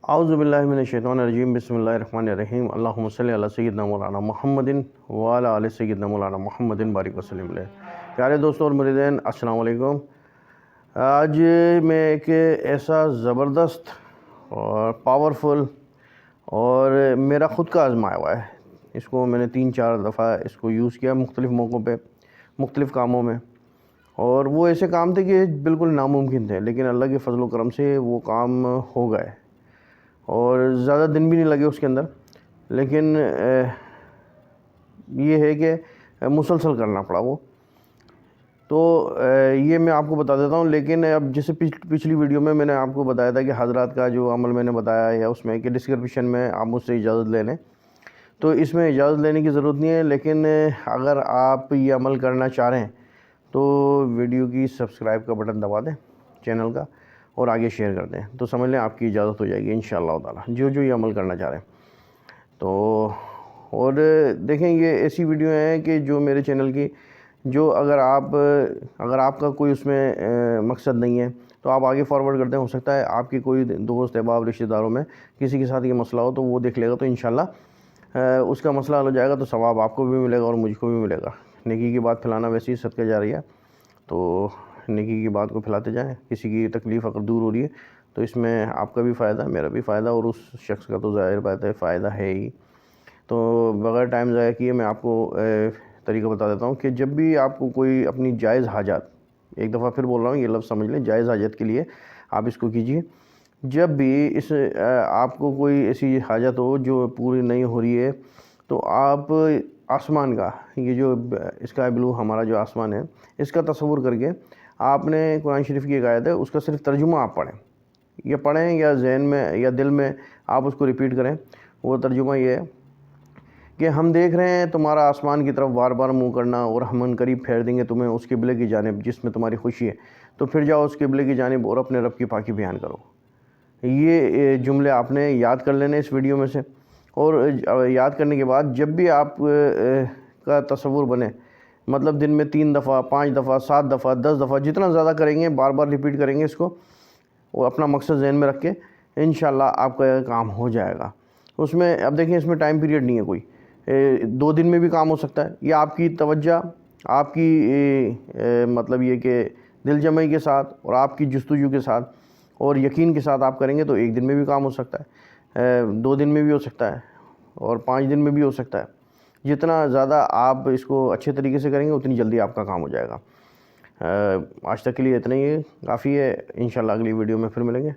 اعوذ باللہ من الشیطان الرجیم بسم اللہ الرحمن الرحیم اللہم صلی علی سیدنا مولانا محمد وعلی آل سیدنا مولانا محمد بارک وسلم علیہ۔ پیارے دوستوں اور مریدین، السلام علیکم۔ آج میں ایک ایسا زبردست اور پاورفل اور میرا خود کا آزمایا ہوا ہے، اس کو میں نے 3-4 دفعہ اس کو یوز کیا مختلف موقعوں پہ، مختلف کاموں میں، اور وہ ایسے کام تھے کہ بالکل ناممکن تھے، لیکن اللہ کے فضل و کرم سے وہ کام ہو گئے اور زیادہ دن بھی نہیں لگے اس کے اندر، لیکن یہ ہے کہ مسلسل کرنا پڑا وہ تو یہ میں آپ کو بتا دیتا ہوں۔ لیکن اب جیسے پچھلی ویڈیو میں نے آپ کو بتایا تھا کہ حضرات کا جو عمل میں نے بتایا یا اس میں کہ ڈسکرپشن میں آپ مجھ سے اجازت لے لیں، تو اس میں اجازت لینے کی ضرورت نہیں ہے، لیکن اگر آپ یہ عمل کرنا چاہ رہے ہیں تو ویڈیو کی سبسکرائب کا بٹن دبا دیں چینل کا اور آگے شیئر کر دیں، تو سمجھ لیں آپ کی اجازت ہو جائے گی انشاءاللہ تعالی، جو یہ عمل کرنا چاہ رہے ہیں تو۔ اور دیکھیں، یہ ایسی ویڈیو ہیں کہ جو میرے چینل کی جو اگر آپ کا کوئی اس میں مقصد نہیں ہے تو آپ آگے فارورڈ کرتے ہیں، ہو سکتا ہے آپ کی کوئی دوست احباب رشتہ داروں میں کسی کے ساتھ یہ مسئلہ ہو تو وہ دیکھ لے گا، تو انشاءاللہ اس کا مسئلہ حل ہو جائے گا، تو ثواب آپ کو بھی ملے گا اور مجھ کو بھی ملے گا۔ نیکی کی بات پھیلانا ویسے ہی صدقہ جاریہ ہے، تو نیکی کی بات کو پھیلاتے جائیں۔ کسی کی تکلیف اگر دور ہو رہی ہے تو اس میں آپ کا بھی فائدہ، میرا بھی فائدہ، اور اس شخص کا تو ظاہر بات ہے فائدہ ہے ہی۔ تو بغیر ٹائم ضائع کیے میں آپ کو طریقہ بتا دیتا ہوں کہ جب بھی آپ کو کوئی اپنی جائز حاجات، ایک دفعہ پھر بول رہا ہوں یہ لفظ سمجھ لیں، جائز حاجت کے لیے آپ اس کو کیجئے۔ جب بھی آپ کو کوئی ایسی حاجت ہو جو پوری نہیں ہو رہی ہے تو آپ آسمان کا، یہ جو اسکائی بلو ہمارا جو آسمان ہے، اس کا تصور کر کے آپ نے قرآن شریف کی ایک آیت ہے، اس کا صرف ترجمہ آپ پڑھیں یا ذہن میں یا دل میں آپ اس کو ریپیٹ کریں۔ وہ ترجمہ یہ ہے کہ ہم دیکھ رہے ہیں تمہارا آسمان کی طرف بار بار منہ کرنا، اور ہم ان قریب پھیر دیں گے تمہیں اس قبلے کی جانب جس میں تمہاری خوشی ہے، تو پھر جاؤ اس قبلے کی جانب اور اپنے رب کی پاکی بیان کرو۔ یہ جملے آپ نے یاد کر لینے اس ویڈیو میں سے، اور یاد کرنے کے بعد جب بھی آپ کا تصور بنے، مطلب دن میں 3 دفعہ 5 دفعہ 7 دفعہ 10 دفعہ جتنا زیادہ کریں گے، بار بار ریپیٹ کریں گے اس کو، اور اپنا مقصد ذہن میں رکھ کے انشاءاللہ آپ کا کام ہو جائے گا۔ اس میں اب دیکھیں، اس میں ٹائم پیریڈ نہیں ہے کوئی، 2 دن میں بھی کام ہو سکتا ہے، یا آپ کی توجہ، آپ کی مطلب یہ کہ دل جمعی کے ساتھ اور آپ کی جستجو کے ساتھ اور یقین کے ساتھ آپ کریں گے تو 1 دن میں بھی کام ہو سکتا ہے، 2 دن میں بھی ہو سکتا ہے، اور 5 دن میں بھی ہو سکتا ہے۔ جتنا زیادہ آپ اس کو اچھے طریقے سے کریں گے اتنی جلدی آپ کا کام ہو جائے گا۔ آج تک کے لیے اتنا ہی ہے، کافی ہے۔ انشاءاللہ اگلی ویڈیو میں پھر ملیں گے۔